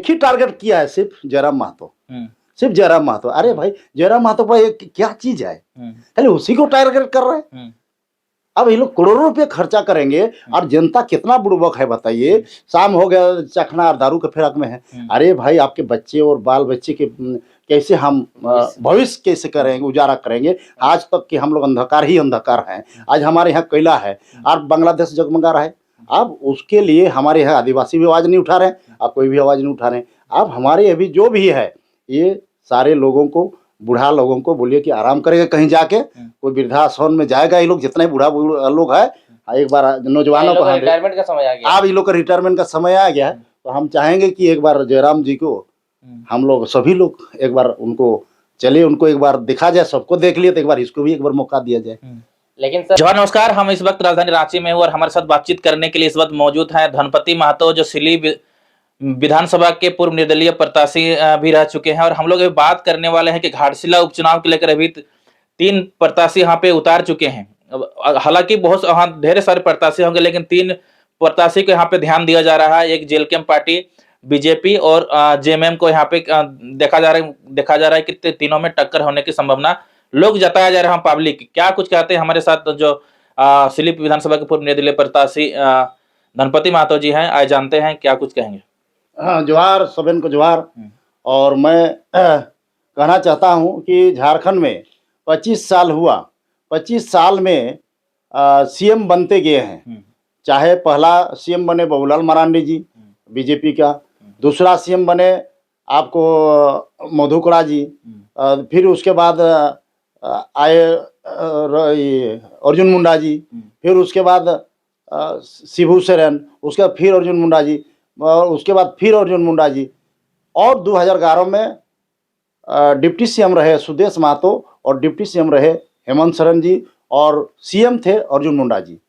ही target किया है, सिर्फ जयराम महतो, सिर्फ जयराम महतो। अरे भाई, जयराम महतो पर एक क्या चीज है, खाली उसी को टारगेट कर रहे हैं। अब ये लोग करोड़ों रुपए खर्चा करेंगे और जनता कितना बुड़बक है बताइए। शाम हो गया, चखना और दारू के फिराक में है। अरे भाई, आपके बच्चे और बाल बच्चे के कैसे हम भविष्य कैसे करेंगे, उजारा करेंगे। आज तक कि हम लोग अंधकार ही अंधकार हैं। आज हमारे यहाँ कोयला है और बांग्लादेश जगमगा रहा है। अब उसके लिए हमारे यहाँ आदिवासी भी आवाज़ नहीं उठा रहे हैं, अब कोई भी आवाज़ नहीं उठा रहे हैं। अब हमारे अभी जो भी है, ये सारे लोगों को, बूढ़ा लोगों को बोलिए कि आराम करेगा, कहीं जाके कोई वृद्धाश्रम में जाएगा। ये लोग जितने बूढ़ा लोग है, एक बार नौजवानों को रिटायरमेंट का समय आ गया, अब ये लोग का रिटायरमेंट का समय आ गया है। तो हम चाहेंगे कि एक बार जयराम जी को हम लोग सभी लोग एक बार उनको चलिए, उनको एक बार दिखा जाए। सबको देख लिए तो एक बार इसको भी एक बार मौका दिया जाए। लेकिन सर, जवाहर नमस्कार, हम इस वक्त राजधानी रांची में हूँ और हमारे साथ बातचीत करने के लिए इस वक्त मौजूद हैं धनपति महतो, जो सिली विधानसभा के पूर्व निर्दलीय प्रत्याशी भी रह चुके हैं। और हम लोग बात करने वाले हैं कि घाटशिला उपचुनाव को लेकर अभी 3 प्रत्याशी यहाँ पे उतार चुके हैं। हालांकि बहुत ढेर सारे प्रत्याशी होंगे, लेकिन 3 प्रत्याशी को यहाँ पे ध्यान दिया जा रहा है। एक जेलकेम पार्टी, बीजेपी और जेएमएम को यहाँ पे देखा जा रहा है कि तीनों में टक्कर होने की संभावना लोग जताया जा रहा है। पब्लिक क्या कुछ कहते हैं, हमारे साथ जो सिली विधानसभा के पूर्व निर्दलीय प्रत्याशी धनपति महतो जी हैं, आज जानते हैं क्या कुछ कहेंगे। हाँ, जोहार सबन को जोहार। और मैं कहना चाहता हूँ कि झारखंड में 25 साल हुआ, 25 साल में सीएम बनते गए हैं। चाहे पहला सीएम बने बाबूलाल मरांडी जी बीजेपी का, दूसरा सीएम बने आपको मधुकरा जी, फिर उसके बाद आए अर्जुन मुंडा जी, फिर उसके बाद शिबू सोरेन, उसके बाद फिर अर्जुन मुंडा जी, और उसके बाद फिर अर्जुन मुंडा जी, और 2011 में डिप्टी सीएम रहे सुदेश महतो और डिप्टी सीएम रहे हेमंत सोरेन जी, और सीएम थे अर्जुन मुंडा जी।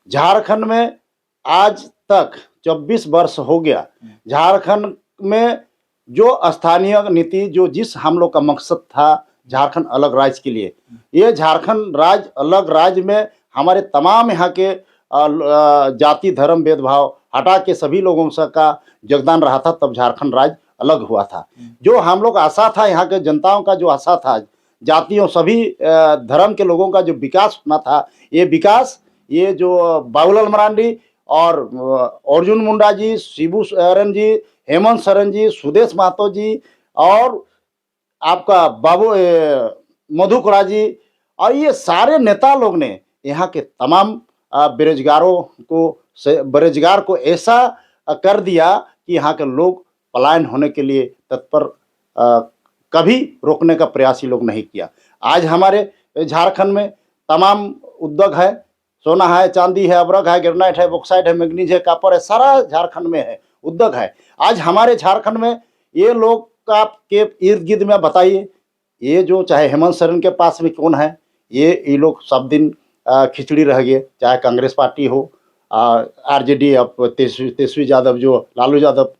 झारखंड में आज तक 24 वर्ष हो गया। झारखंड में जो स्थानीय नीति, जो जिस हम लोग का मकसद था झारखंड अलग राज्य के लिए, ये झारखंड राज्य अलग राज्य में हमारे तमाम यहाँ के जाति धर्म भेदभाव हटा के सभी लोगों से का योगदान रहा था, तब झारखंड राज्य अलग हुआ था। जो हम लोग आशा था, यहाँ के जनताओं का जो आशा था, जातियों सभी धर्म के लोगों का जो विकास होना था, ये विकास ये जो बाबूलाल मरांडी और अर्जुन मुंडा जी, शिबू सोरेन जी, हेमंत सोरेन जी, सुदेश महतो जी और आपका बाबू मधुकरा जी, और ये सारे नेता लोग ने यहाँ के तमाम बेरोजगारों को बेरोजगार को ऐसा कर दिया कि यहाँ के लोग पलायन होने के लिए तत्पर, कभी रोकने का प्रयास ही लोग नहीं किया। आज हमारे झारखंड में तमाम उद्योग है, सोना है, चांदी है, अबरक है, ग्रेनाइट है, बॉक्साइट है, मैग्नीज है, कॉपर है, सारा झारखंड में है, उद्योग है। आज हमारे झारखंड में ये लोग का के इर्द गिर्द में बताइए, ये जो चाहे हेमंत सोरेन के पास में कौन है, ये लोग सब दिन खिचड़ी रह गए। चाहे कांग्रेस पार्टी हो, आरजेडी, अब तेजस्वी यादव, जो लालू यादव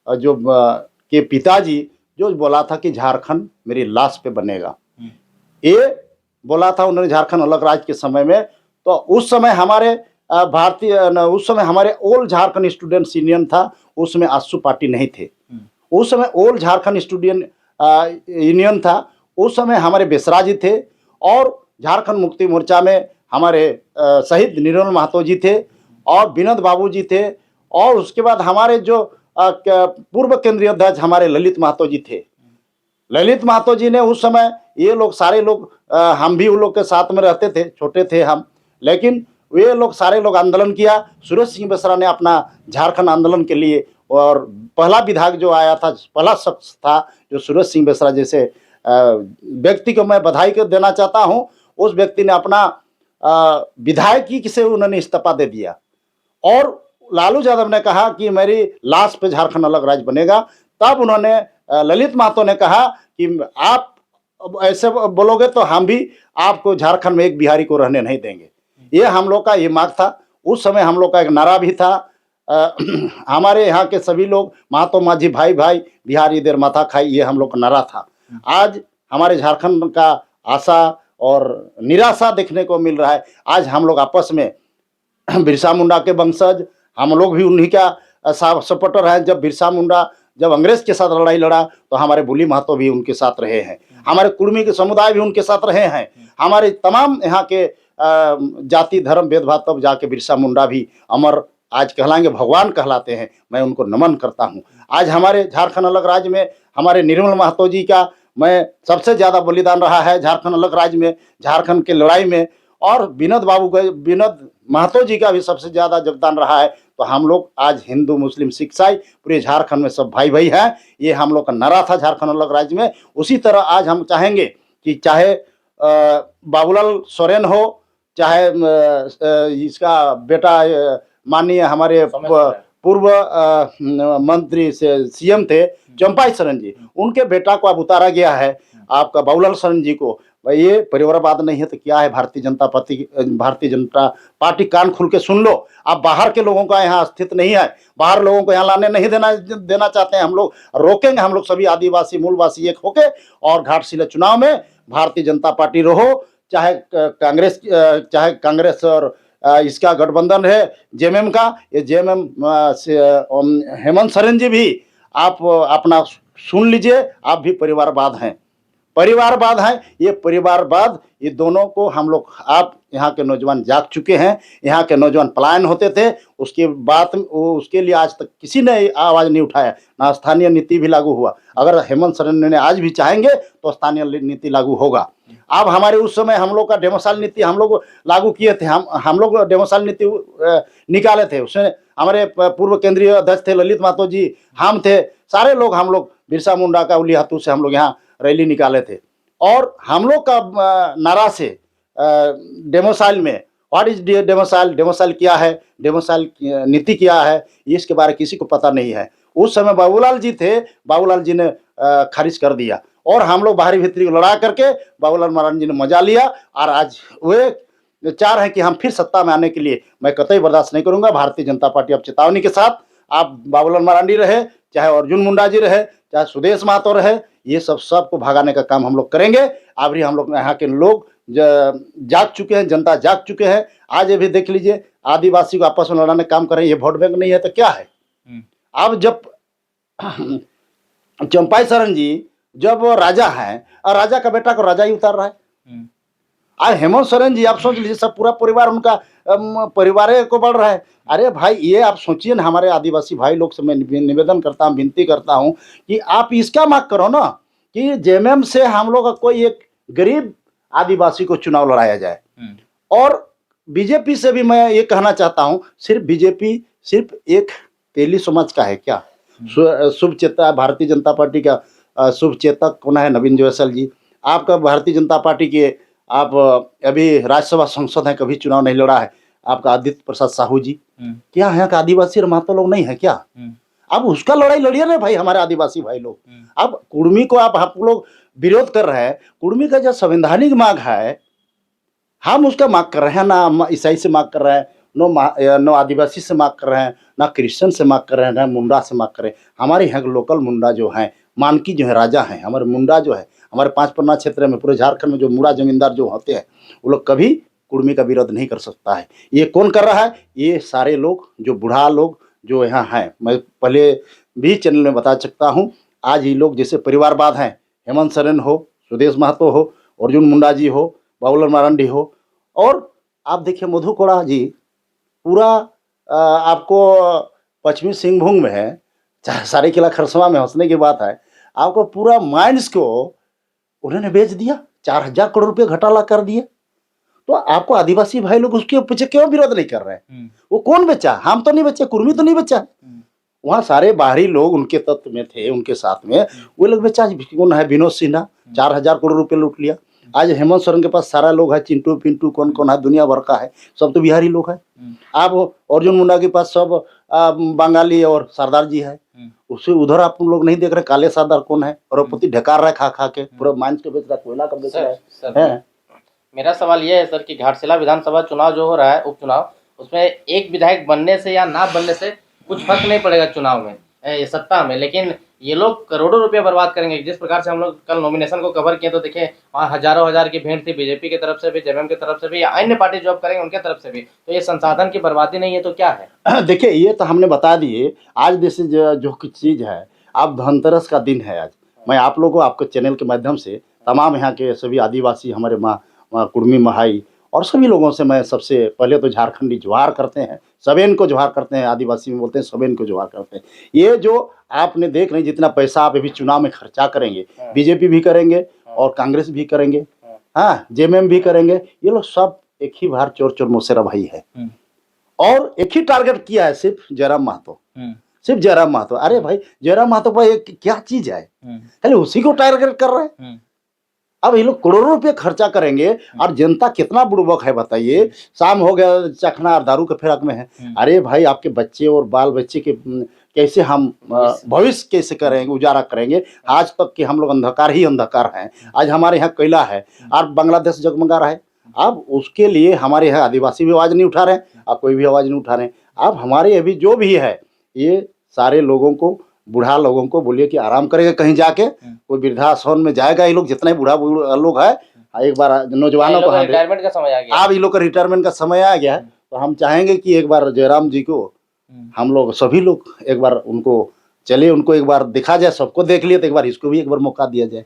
जो के पिताजी जो बोला था कि झारखंड मेरी लाश पे बनेगा, ये बोला था उन्होंने झारखंड अलग राज्य के समय में। तो उस समय हमारे उस समय हमारे ऑल झारखंड स्टूडेंट्स यूनियन था, उसमें आसू पार्टी नहीं थे। उस समय ऑल झारखंड स्टूडेंट यूनियन था, उस समय हमारे बेसरा जी थे, और झारखंड मुक्ति मोर्चा में हमारे शहीद निर्मल महतो जी थे और विनोद बाबू जी थे, और उसके बाद हमारे जो पूर्व केंद्रीय अध्यक्ष हमारे ललित महतो जी थे। ललित महतो जी ने उस समय, ये लोग सारे लोग, हम भी उन लोग के साथ में रहते थे, छोटे थे हम, लेकिन वे लोग सारे लोग आंदोलन किया। सूरज सिंह बेसरा ने अपना झारखंड आंदोलन के लिए, और पहला विधायक जो आया था, पहला शख्स था जो सूरज सिंह बेसरा जैसे व्यक्ति को मैं बधाई को देना चाहता हूं। उस व्यक्ति ने अपना विधायकी से उन्होंने इस्तीफा दे दिया, और लालू यादव ने कहा कि मेरी लाश पे झारखंड अलग राज्य बनेगा। तब उन्होंने ललित महतो ने कहा कि आप ऐसे बोलोगे तो हम भी आपको झारखंड में एक बिहारी को रहने नहीं देंगे। ये हम लोग का ये मांग था। उस समय हम लोग का एक नारा भी था, हमारे यहाँ के सभी लोग महतो माझी भाई भाई, बिहार इधर माथा खाई, ये हम लोग का नारा था। आज हमारे झारखंड का आशा और निराशा देखने को मिल रहा है। आज हम लोग आपस में बिरसा मुंडा के वंशज, हम लोग भी उन्हीं का सपोर्टर हैं। जब बिरसा मुंडा जब अंग्रेज के साथ लड़ाई लड़ा तो हमारे बुली महतो भी उनके साथ रहे हैं, हमारे कुर्मी के समुदाय भी उनके साथ रहे हैं, हमारे तमाम यहाँ के जाति धर्म भेदभाव, तब जाके बिरसा मुंडा भी अमर आज कहलाएंगे, भगवान कहलाते हैं। मैं उनको नमन करता हूँ। आज हमारे झारखंड अलग राज्य में हमारे निर्मल महतो जी का मैं सबसे ज़्यादा बलिदान रहा है झारखंड अलग राज्य में, झारखंड की लड़ाई में, और विनोद महतो जी का भी सबसे ज़्यादा योगदान रहा है। तो हम लोग आज हिंदू मुस्लिम सिख ईसाई पूरे झारखंड में सब भाई भाई हैं, ये हम लोग का नारा था झारखंड अलग राज्य में। उसी तरह आज हम चाहेंगे कि चाहे बाबूलाल सोरेन हो, चाहे इसका बेटा माननीय हमारे पूर्व मंत्री से सीएम थे चंपाई सोरेन जी, उनके बेटा को अब उतारा गया है आपका बाबूलाल सोरेन जी को। भाई ये परिवारवाद नहीं है तो क्या है? भारतीय जनता पार्टी कान खुल के सुन लो। आप बाहर के लोगों का यहाँ अस्तित्व नहीं है, बाहर लोगों को यहाँ लाने नहीं देना चाहते हैं। हम लोग रोकेंगे, हम लोग सभी आदिवासी मूलवासी एक होके, और घाटशिला चुनाव में भारतीय जनता पार्टी रहो, चाहे कांग्रेस और इसका गठबंधन है जेएमएम का, ये जेएमएम हेमंत सोरेन जी भी आप अपना सुन लीजिए, आप भी परिवारवाद हैं, ये परिवारवाद, ये दोनों को हम लोग, आप यहाँ के नौजवान जाग चुके हैं, यहाँ के नौजवान पलायन होते थे, उसके बाद उसके लिए आज तक किसी ने आवाज़ नहीं उठाया, ना स्थानीय नीति भी लागू हुआ। अगर हेमंत सोरेन ने आज भी चाहेंगे तो स्थानीय नीति लागू होगा। अब हमारे उस समय हम लोग का डेमोसाइल नीति हम लोग लागू किए थे, हम लोग डेमोसाइल नीति निकाले थे। उसमें हमारे पूर्व केंद्रीय अध्यक्ष थे ललित महतो जी, हम थे, सारे लोग, हम लोग बिरसा मुंडा का उली हाथों से हम लोग यहाँ रैली निकाले थे। और हम लोग का नारा से डेमोसाइल में, व्हाट इज डेमोसाइल क्या है, डेमोसाइल नीति क्या है, इसके बारे में किसी को पता नहीं है। उस समय बाबूलाल जी थे, बाबूलाल जी ने खारिज कर दिया, और हम लोग बाहरी भीतरी को लड़ा करके बाबूलाल महाराज जी ने मजा लिया, और आज वे चाह रहे हैं कि हम फिर सत्ता में आने के लिए। मैं कतई बर्दाश्त नहीं करूंगा। भारतीय जनता पार्टी अब चेतावनी के साथ, आप बाबूलाल मरांडी रहे, चाहे अर्जुन मुंडा जी रहे, चाहे सुदेश महतो रहे, ये सबको भगाने का काम हम लोग करेंगे। अभी हम लोग यहाँ के लोग जाग चुके हैं, जनता जाग चुके हैं। आज ये भी देख लीजिए, आदिवासी को आपस में लड़ाने का काम कर रहे हैं। ये वोट बैंक नहीं है तो क्या है? अब जब चंपाई सोरेन जी जब राजा हैं, और राजा का बेटा को राजा ही उतार रहा है। आज हेमंत सोरेन जी, आप सोच लीजिए, सब पूरा परिवार उनका परिवार को बढ़ रहा है। अरे भाई, ये आप सोचिए ना, हमारे आदिवासी भाई लोग से मैं निवेदन करता हूँ, विनती करता हूँ कि आप इसका मांग करो ना कि जेएमएम से हम लोग का कोई एक गरीब आदिवासी को चुनाव लड़ाया जाए। और बीजेपी से भी मैं ये कहना चाहता हूँ, सिर्फ बीजेपी सिर्फ एक तेली समाज का है क्या? शुभ चेता भारतीय जनता पार्टी का शुभ चेतक कौन है? नवीन जायसवाल जी। आपका भारतीय जनता पार्टी के आप अभी राज्यसभा सांसद हैं, कभी चुनाव नहीं लड़ा है, आपका आदित्य प्रसाद साहू जी। क्या यहाँ का आदिवासी और महतो लोग नहीं है क्या? अब उसका लड़ाई लड़िए ना भाई, हमारे आदिवासी भाई लोग। अब कुर्मी को आप लोग विरोध कर रहे हैं। कुर्मी का जो संवैधानिक मांग है, हम उसका मांग कर रहे हैं, ना ईसाई से मांग कर रहे हैं, नो आदिवासी से मांग कर रहे हैं, ना क्रिश्चियन से मांग कर रहे हैं, ना मुंडा से मांग कर रहे हैं। हमारे यहाँ के लोकल मुंडा जो हैं, मानकी जो है राजा हैं, हमारे मुंडा जो है, हमारे 5 परगना क्षेत्र में पूरे झारखंड में जो मुंडा जमींदार जो होते हैं, वो लोग कभी कुर्मी का विरोध नहीं कर सकता है। ये कौन कर रहा है? ये सारे लोग जो बूढ़ा लोग जो यहाँ हैं, मैं पहले भी चैनल में बता सकता हूँ। आज ये लोग जैसे परिवारवाद हैं, हेमंत सोरेन हो, सुदेश महतो हो, अर्जुन मुंडा जी हो, बाबूलाल मरांडी हो, और आप देखिए मधु कोड़ा जी, पूरा आपको पश्चिमी सिंहभूम में है, चाहे सारीकेला खरसवा में, हंसने की बात है, आपको पूरा माइंस को उन्होंने बेच दिया, 4000 करोड़ रुपये घोटाला कर दिए। तो आपको आदिवासी भाई लोग उसके पीछे क्यों विरोध नहीं कर रहे हैं? वो कौन बेचा? हम तो नहीं बेचे, कुर्मी तो नहीं बेचा, वहाँ सारे बाहरी लोग उनके तत्व में थे, उनके साथ में वो लोग बेचा। कौन है? विनोद सिन्हा, 4000 करोड़ रुपये लूट लिया। आज हेमंत सोरेन के पास सारा लोग है, चिंटू पिंटू कौन कौन है, दुनिया भर का है, सब तो बिहारी लोग है। आप अर्जुन मुंडा के पास सब बंगाली और सरदार जी है। उसे उधर आप लोग नहीं देख रहे, काले सरदार कौन है? द्रौपदी ढकार रहा खा खा के, पूरा माइंस के बेच रहा, कोयला का बेच रहा है। मेरा सवाल ये है सर कि घाटशिला विधानसभा चुनाव जो हो रहा है, उपचुनाव, उसमें एक विधायक बनने से या ना बनने से कुछ फर्क नहीं पड़ेगा चुनाव में, ये सत्ता में, लेकिन ये लोग करोड़ों रुपए बर्बाद करेंगे। जिस प्रकार से हम लोग कल नॉमिनेशन को कवर किए तो देखें, वहाँ हजारों हजार की भीड़ थी, बीजेपी की तरफ से भी, जेएमएम की तरफ से भी, या अन्य पार्टी जॉब करेंगे उनके तरफ से भी। तो ये संसाधन की बर्बादी नहीं है तो क्या है? देखिए, ये तो हमने बता दिए। आज जैसे जो कुछ चीज़ है, अब धनतेरस का दिन है आज। मैं आप लोगों को आपके चैनल के माध्यम से तमाम यहाँ के सभी आदिवासी हमारे कुर्मी महाई और सभी लोगों से मैं सबसे पहले तो झारखंडी जोहार करते हैं, सबेन को जोहार करते हैं, आदिवासी में बोलते हैं सबेन को जोहार करते हैं। ये जो आपने देख रहे हैं जितना पैसा आप अभी चुनाव में खर्चा करेंगे, बीजेपी भी करेंगे और कांग्रेस भी करेंगे, हाँ जेएमएम भी करेंगे, ये लोग सब एक ही बार चोर चोर मौसेरा भाई है और एक ही टारगेट किया है सिर्फ जयराम महतो, सिर्फ जयराम महतो। अरे भाई जयराम महतो भाई क्या चीज है, खाली उसी को टारगेट कर रहे हैं। अब ये लोग करोड़ों रुपए खर्चा करेंगे और जनता कितना बुड़बक है बताइए। शाम हो गया चखना और दारू के फिराक में है। अरे भाई आपके बच्चे और बाल बच्चे के कैसे हम भविष्य कैसे करेंगे, उजारा करेंगे। आज तक कि हम लोग अंधकार ही अंधकार हैं। आज हमारे यहाँ कोयला है और बांग्लादेश जगमगा रहा है। अब उसके लिए हमारे यहाँ आदिवासी भी आवाज़ नहीं उठा रहे हैं और कोई भी आवाज़ नहीं उठा रहे हैं। अब हमारे अभी जो भी है ये सारे लोगों को, बूढ़ा लोगों को बोलिए कि आराम करेगा, कहीं जाके कोई वृद्धाश्रम में जाएगा। ये लोग जितने बूढ़ा लोग है, एक बार नौजवानों को रिटायरमेंट का समय आ गया, अब ये लोग का रिटायरमेंट का समय आ गया है। तो हम चाहेंगे कि एक बार जयराम जी को हम लोग सभी लोग एक बार उनको चलिए, उनको एक बार दिखा जाए। सबको देख लिए तो एक बार इसको भी एक बार मौका दिया जाए।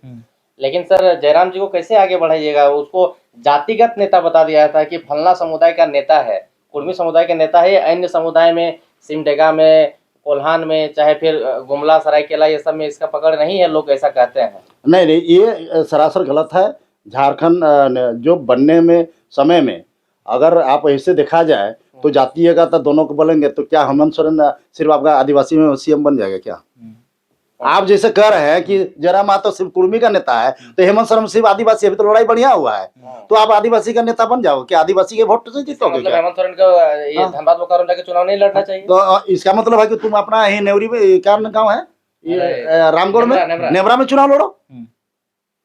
लेकिन सर जयराम जी को कैसे आगे बढ़ाइएगा? उसको जातिगत नेता बता दिया था कि फलना समुदाय का नेता है, कुर्मी समुदाय का नेता है। अन्य समुदाय में सिमडेगा में, कोल्हान में, चाहे फिर गुमला सरायकेला, ये सब में इसका पकड़ नहीं है, लोग ऐसा कहते हैं। नहीं नहीं, ये सरासर गलत है। झारखंड जो बनने में समय में अगर आप ऐसे देखा जाए तो जातीय का तो दोनों को बोलेंगे तो क्या हेमंत सोरेन सिर्फ आपका आदिवासी में सीएम बन जाएगा क्या? आप जैसे कह रहे हैं कि जयराम महतो सिर्फ कुर्मी का नेता है तो हेमंत सोरेन सिर्फ आदिवासी, अभी तो लड़ाई बढ़िया हुआ है, तो आप आदिवासी का नेता बन जाओ क्या? आदिवासी के वोट से जीतोगे क्या? हेमंत सोरेन को ये धनबाद बोकारो जाके चुनाव नहीं लड़ना चाहिए। तो इसका मतलब है कि तुम अपना ही नेवरी में क्या गाँव है ये रामगढ़ में, नेवरा में चुनाव लड़ो।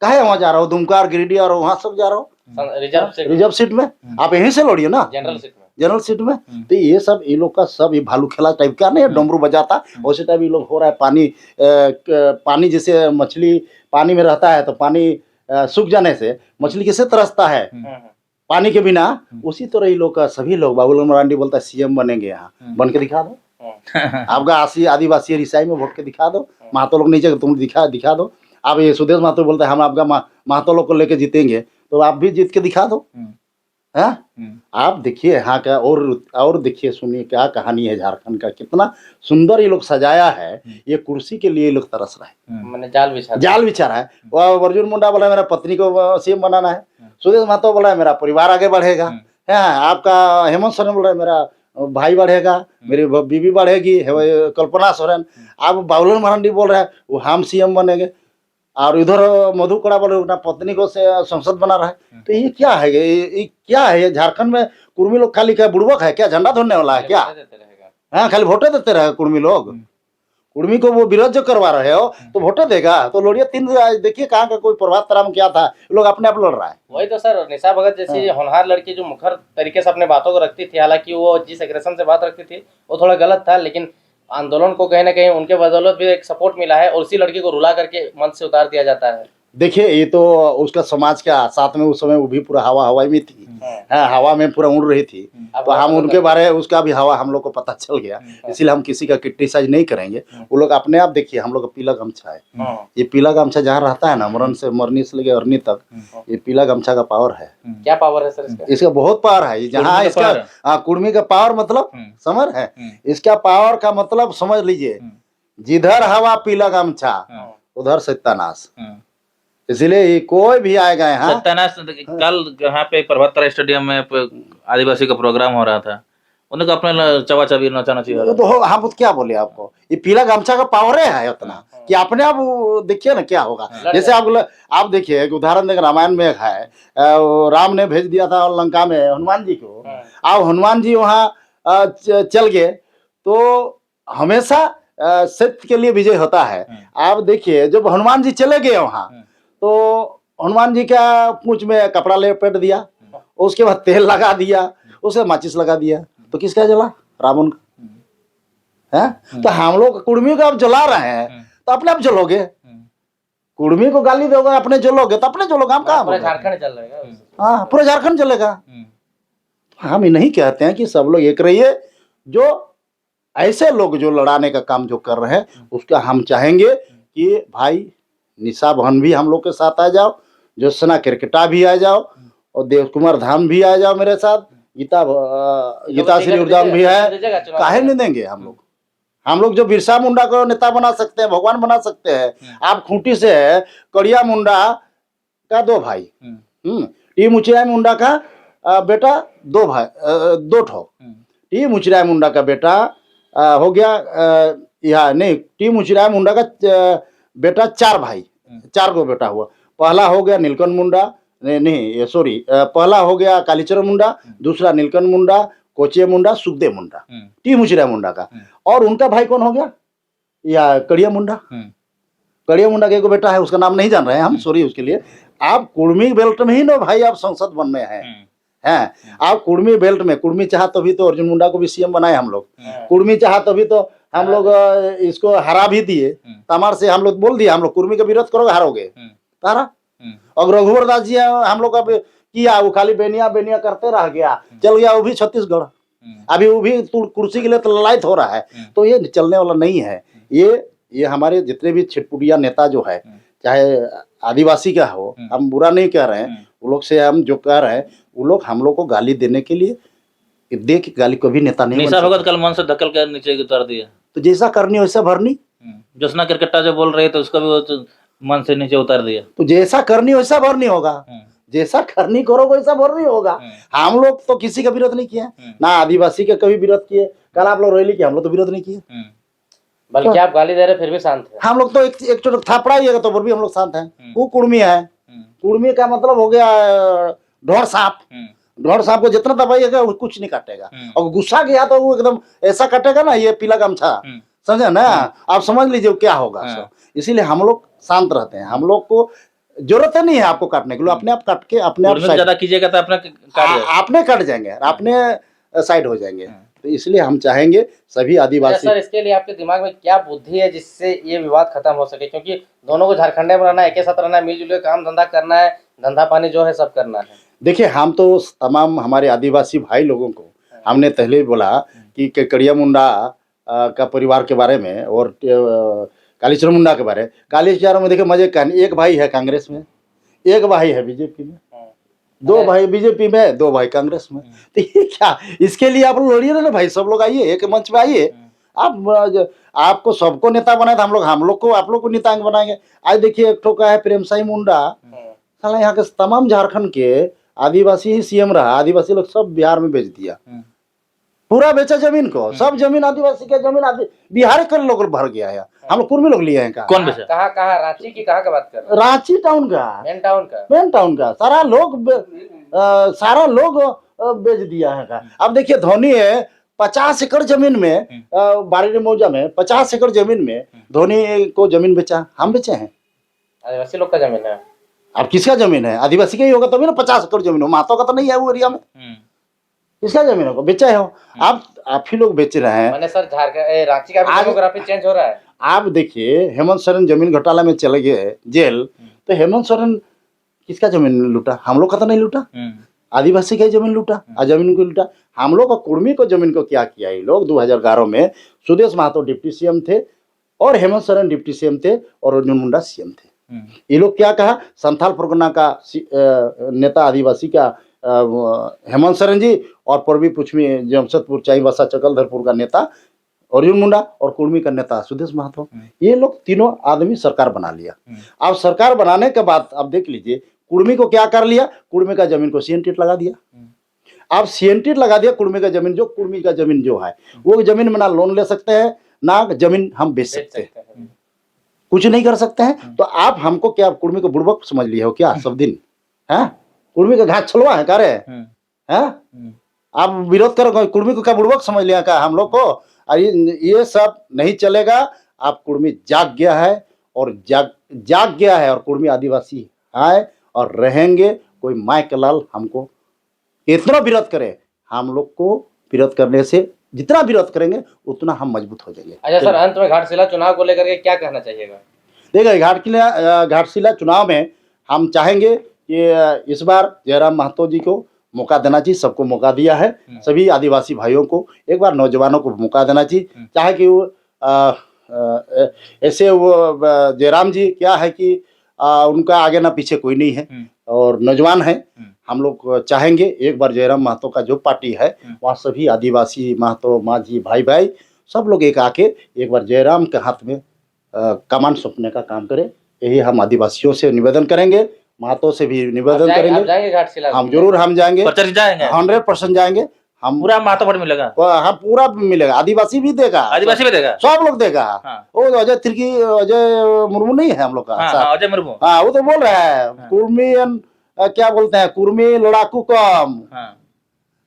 कहे वहाँ जा रहा हो, दुमका और गिरिडीह और वहाँ सब जा रहा हो रिजर्व सीट में, आप यहीं से लड़िए ना, जनरल सीट में। तो ये सब ये लोग का सब ये भालू खेला टाइप का नहीं, डमरू बजाता वैसे टाइप ये लोग हो रहा है। पानी जैसे मछली पानी में रहता है तो पानी सूख जाने से मछली कैसे तरसता है पानी के बिना, उसी तरह ये लोग का सभी लोग। बाबूलाल मरांडी बोलता है सीएम बनेंगे, यहाँ बन के दिखा दो। आपका आदिवासी रिसाई में वोट के दिखा दो। महतो लोग नीचे तुम दिखा दो। आप ये सुदेश महतो बोलते हैं हम आपका महतो लोग को लेके जीतेंगे, तो आप भी जीत के दिखा दो। आप देखिए यहाँ का और देखिए, सुनिए क्या कहानी है झारखंड का, कितना सुंदर ये लोग सजाया है। ये कुर्सी के लिए ये लोग तरस रहे हैं, मैंने जाल बिछा रहा है। वो अर्जुन मुंडा बोला मेरा पत्नी को सीएम बनाना है, सुदेश महतो बोला मेरा परिवार आगे बढ़ेगा, है आपका हेमंत सोरेन बोल रहा है मेरा भाई बढ़ेगा, मेरी बीवी बढ़ेगी, कल्पना सोरेन। आप बाबूलाल मरांडी बोल रहा है वो हम सीएम बनेंगे, और इधर मधु कोड़ा बोले अपना पत्नी को से संसद बना रहा है। तो ये क्या है, ये क्या है? ये झारखंड में कुर्मी लोग खाली क्या बुड़बक है क्या? झंडा धोने वाला है क्या? हाँ, खाली वोटे देते रहे कुर्मी लोग। कुर्मी को वो विरोध जो करवा रहे हो तो वोटे देगा तो लोड़िया। देखिए कहाँ का कोई प्रभात तराम क्या था, लोग अपने आप लड़ रहा है। वही तो सर, निशा भगत जैसी होनहार लड़की जो मुखर तरीके से अपने बातों को रखती थी, हालांकि वो जिस एग्रेशन से बात रखती थी वो थोड़ा गलत था, लेकिन आंदोलन को कहीं ना कहीं उनके बदौलत भी एक सपोर्ट मिला है और उसी लड़की को रुला करके मंच से उतार दिया जाता है। देखिए ये तो उसका समाज का साथ में उस समय वो भी पूरा हवाई में थी, हाँ हवा में पूरा उड़ रही थी। तो हम उनके बारे उसका भी हवा हम लोग को पता चल गया, इसलिए हम किसी का क्रिटिसाइज नहीं करेंगे। वो लोग अपने आप देखिए, हम लोग का पीला गमछा है, ये पीला गमछा जहाँ रहता है ना, मरनी से लेके अरनी तक, ये पीला गमछा का पावर है। क्या पावर है सर इसका बहुत पावर है। जहाँ इसका कुर्मी का पावर मतलब समझ है, इसका पावर का मतलब समझ लीजिए, जिधर हवा पीला गमछा उधर सत्यानाश। इसलिए कोई भी आएगा यहाँ सत्यानाश। कल यहाँ पे प्रभात स्टेडियम में आदिवासी का प्रोग्राम हो रहा था, उनको अपने चवा चबी नचाना चाहिए। तो हम क्या बोले आपको, ये पीला गमछा का पावर है उतना कि अपने आप देखिए ना क्या होगा। जैसे आप देखिए एक उदाहरण देकर, रामायण में है राम ने भेज दिया था लंका में हनुमान जी को। अब हनुमान जी वहाँ चल गए तो हमेशा सत्य के लिए विजय होता है। आप देखिए जब हनुमान जी चले गए वहाँ तो हनुमान जी का पूंछ में कपड़ा लपेट दिया, उसके बाद तेल लगा दिया, उसे माचिस लगा दिया, तो किसका जला? रावण का है। तो हम लोग कुर्मी को आप जला रहे हैं तो अपने आप जलोगे। कुर्मी को गाली दोगे अपने जलोगे तो अपने जलोगे। हम कहाँ, पूरा झारखंड चल रहा है। हाँ पूरा झारखंड चलेगा। हम ये नहीं कहते हैं कि सब लोग एक रहिए, जो ऐसे लोग जो लड़ाने का काम जो कर रहे हैं उसका हम चाहेंगे कि भाई निशा बहन भी हम लोग के साथ आ जाओ, ज्योत्सना केरकेटा भी आ जाओ और देव कुमार धाम भी आ जाओ मेरे साथ, गीता श्री उर्जान भी है। दीजिएगा चुनाव काहे में। नहीं देंगे हम लोग जो बिरसा मुंडा को नेता बना सकते हैं, भगवान बना सकते हैं। आप खूंटी से है, कड़िया मुंडा का 2 भाई, टी मुचिराय मुंडा का बेटा 2 भाई, 2 ठो। टी मुचिराय मुंडा का बेटा हो गया, यह नहीं, टी मुचिराय मुंडा का बेटा 4 भाई, 4 गो बेटा हुआ। पहला हो गया नीलकंठ मुंडा, नहीं सॉरी, पहला हो गया कालीचरण मुंडा, दूसरा नीलकंठ मुंडा, कोचे मुंडा, सुखदेव मुंडा, टी मुचिराय मुंडा का। और उनका भाई कौन हो गया, या कड़िया मुंडा। कड़िया मुंडा का एक बेटा है, उसका नाम नहीं जान रहे हैं हम, सॉरी उसके लिए। आप कुर्मी बेल्ट में ही ना भाई आप संसद बनने हैं, आप कुर्मी बेल्ट में, कुर्मी चाहा तभी तो अर्जुन मुंडा को भी सीएम बनाए हम लोग, कुर्मी चाहा तभी तो हम लोग इसको हरा भी दिए। तमार से हम लोग बोल दिए हम लोग कुर्मी का विरोध करोगे हारोगे, तारा। और रघुवर दास जी हम लोग अब किया, वो खाली बेनिया बेनिया करते रह गया, चल गया वो भी छत्तीसगढ़। अभी वो भी कुर्सी के लिए तो लड़ाई हो रहा है, तो ये चलने वाला नहीं है। ये हमारे जितने भी छिटपुटिया नेता जो है, चाहे आदिवासी का हो, हम बुरा नहीं कह रहे हैं, वो लोग से हम जो कह रहे हैं, वो लोग हम लोग को गाली देने के लिए, दे के गाली को भी नेता नहीं बन निशा सकता। भगत कल मन से धक्कल कर नीचे उतार दिया, तो जैसा करनी वैसा भरनी, ज्योत्सना केरकेटा जो बोल रहे थे उसका भी वो तो मन से नीचे उतार दिया। तो जैसा करनी वैसा भरनी होगा, जैसा करनी करो वैसा भरनी होगा। हम लोग तो किसी का विरोध नहीं किया, ना आदिवासी का कभी विरोध किए। कल आप लोग रैली किए, हम लोग तो विरोध नहीं किए, बल्कि आप गाली दे रहे फिर भी शांत है। हम लोग तो एक चोट थापड़ा ही है तो फिर भी हम लोग शांत हैं। वो कुर्मी है, कुर्मी का मतलब हो गया ढोर सांप। ढोर सांप को जितना दबाइएगा वो कुछ नहीं काटेगा, और गुस्सा गया तो वो एकदम ऐसा काटेगा ना, ये पीला गमछा, समझे ना आप, समझ लीजिए क्या होगा सब। इसीलिए हम लोग शांत रहते हैं, हम लोग को जरूरत नहीं है आपको काटने के लिए, अपने आप काट के अपने आप ज्यादा कीजिएगा तो अपना अपने कट जाएंगे, अपने साइड हो जाएंगे। तो इसलिए हम चाहेंगे सभी आदिवासी। सर इसके लिए आपके दिमाग में क्या बुद्धि है जिससे ये विवाद खत्म हो सके, क्योंकि दोनों को झारखंड में रहना है, एक साथ रहना है, मिलजुल के काम धंधा करना है, धंधा पानी जो है सब करना है। देखिए हम तो तमाम हमारे आदिवासी भाई लोगों को हमने पहले ही बोला कि कड़िया मुंडा का परिवार के बारे में और कालीचरण मुंडा के बारे में। कालीचरण में देखिए मजे का, एक भाई है कांग्रेस में, एक भाई है बीजेपी में, 2 भाई बीजेपी में, 2 भाई कांग्रेस में। तो ये क्या, इसके लिए आप लोग लड़िए ना भाई, सब लोग आइए एक मंच पे आइए। आप आपको सबको नेता बनाए तो हम लोग को आप लोग को नेता बनाएंगे। आज देखिए एक ठोका है प्रेम साई मुंडा, साला यहाँ के तमाम झारखंड के आदिवासी ही सीएम रहा, आदिवासी लोग सब बिहार में बेच दिया, पूरा बेचा जमीन को, सब जमीन आदिवासी का जमीन बिहार के लोग भर गया है। हम लोग कुर्मी लोग लिए हैं। कौन बेचा? कहाँ रांची की कहाँ का बात कर रहे हैं? रांची टाउन का, मेन टाउन का सारा लोग बेच दिया है। अब देखिए धोनी है 50 एकड़ जमीन में, बारी मौजा में 50 एकड़ जमीन में धोनी को जमीन बेचा, हम बेचे हैं। आदिवासी लोग का जमीन है। अब किसका जमीन है? आदिवासी का ही होगा तभी ना 50 एकड़ जमीन हो, महतो का तो नहीं है वो एरिया में। किसका जमीन होगा? बेचा हो आप ही लोग बेच रहे हैं। मैंने सर झारखंड रांची का भी डेमोग्राफी चेंज हो रहा है। आप देखिए हेमंत सोरेन जमीन घोटाला में चले गए जेल, तो हेमंत सोरेन किसका जमीन लूटा? हम लोग का तो नहीं लूटा, आदिवासी का ही जमीन लूटा, जमीन को लूटा। हम लोग का कुर्मी को जमीन को क्या किया ये लोग? 2011 में सुदेश महतो डिप्टी सीएम थे और हेमंत सोरेन डिप्टी सीएम थे और अर्जुन मुंडा सीएम थे। ये लोग क्या कहा, संथाल परगना का नेता आदिवासी का हेमंत सोरेन जी और पूर्वी पश्चिमी जमशेदपुर चाईबासा चकलधरपुर का नेता अर्जुन मुंडा और कुर्मी का नेता सुदेश महतो, ये लोग तीनों आदमी सरकार बना लिया। अब सरकार बनाने के बाद अब देख लीजिए कुर्मी को क्या कर लिया, कुर्मी का जमीन को सीएनटीट लगा दिया। अब सीएनटीट लगा दिया, कुर्मी का जमीन जो है वो जमीन में ना लोन ले सकते हैं ना जमीन हम बेच सकते हैं, कुछ नहीं कर सकते हैं। तो आप हमको क्या कुर्मी को बुड़बक समझ लिए हो क्या सब दिन? है कुर्मी का घाट छलवा है करे हैं? आप विरोध करो, कुर्मी को क्या बुड़बक समझ लिया क्या हम लोग को? ये सब नहीं चलेगा। आप कुर्मी जाग गया है और जाग गया है और कुर्मी आदिवासी है और रहेंगे। कोई माय के लाल हमको इतना विरोध करे, हम लोग को विरोध करने से जितना विरोध करेंगे उतना हम मजबूत हो जाएंगे। अच्छा सर, अंत में घाटशिला चुनाव को लेकर के क्या कहना चाहिएगा? देखिए घाटशिला चुनाव में हम चाहेंगे कि इस बार जयराम महतो जी को मौका देना चाहिए। सबको मौका दिया है, सभी आदिवासी भाइयों को एक बार नौजवानों को मौका देना चाहिए। चाहे कि वो ऐसे वो जयराम जी क्या है कि उनका आगे ना पीछे कोई नहीं है और नौजवान है। हम लोग चाहेंगे एक बार जयराम महतो का जो पार्टी है वहाँ सभी आदिवासी महतो माझी भाई भाई सब लोग एक आके एक बार जयराम के हाथ में कमान सौंपने का काम करे। यही हम आदिवासियों से निवेदन करेंगे, महतो से भी निवेदन आप करेंगे। जाएंगे घाटशिला हम जरूर हम जाएंगे, पर्चा जाएंगे 100% जाएंगे हम। पूरा महतो वोट मिलेगा, हाँ पूरा मिलेगा, आदिवासी भी देगा, आदिवासी भी देगा, सब लोग देगा। हाँ। वो अजय तिर्की अजय मुर्मू नहीं है हम लोग का हाँ, साथ? हाँ, अजय मुर्मू, हाँ वो तो बोल रहा है कुर्मी क्या बोलते हैं, कुर्मी लड़ाकू कम। हाँ,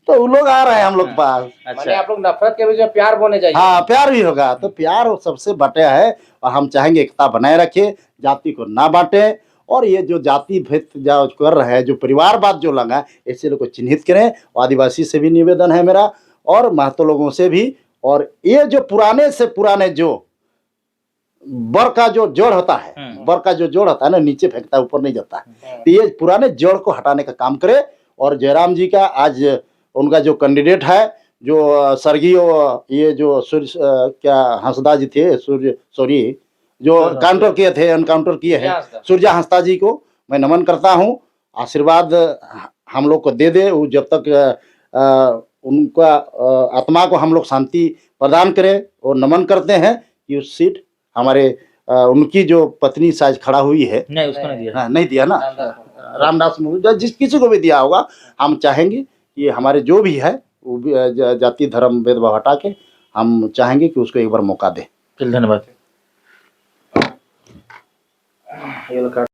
तो वो लोग आ रहे हैं हम लोग के पास। माने अच्छा, आप लोग नफरत के बीच में प्यार बोने जाइए। हाँ प्यार भी होगा, तो प्यार सबसे बटे है और हम चाहेंगे एकता बनाए रखे, जाति को ना बांटे। और ये जो जाति भेद जो कर रहे हैं, जो परिवारवाद जो लगा, ऐसे लोग को चिन्हित करें। आदिवासी से भी निवेदन है मेरा और महतो लोगों से भी। और ये जो पुराने से पुराने जो बर का जो जोड़ होता है, बर का जो जोड़ होता है ना, नीचे फेंकता है ऊपर नहीं जाता है, तो ये पुराने जोड़ को हटाने का काम करे। और जयराम जी का आज उनका जो कैंडिडेट है, जो स्वर्गीय ये जो सूर्य क्या हंसदा जी थे, सूर्य सॉरी जो काउंटर किए थे, एनकाउंटर किए हैं, सूर्य हंसदा जी को मैं नमन करता हूँ। आशीर्वाद हम लोग को दे दे, वो जब तक उनका आत्मा को हम लोग शांति प्रदान करें और नमन करते हैं कि उस सीट हमारे उनकी जो पत्नी साज खड़ा हुई है, नहीं उसको नहीं दिया, हाँ नहीं दिया ना, रामदास मुर्मू जिस किसी को भी दिया होगा, हम चाहेंगे कि हमारे जो भी है वो भी जाति धर्म भेदभाव हटा के हम चाहेंगे कि उसको एक बार मौका दें। चल धन्यवाद।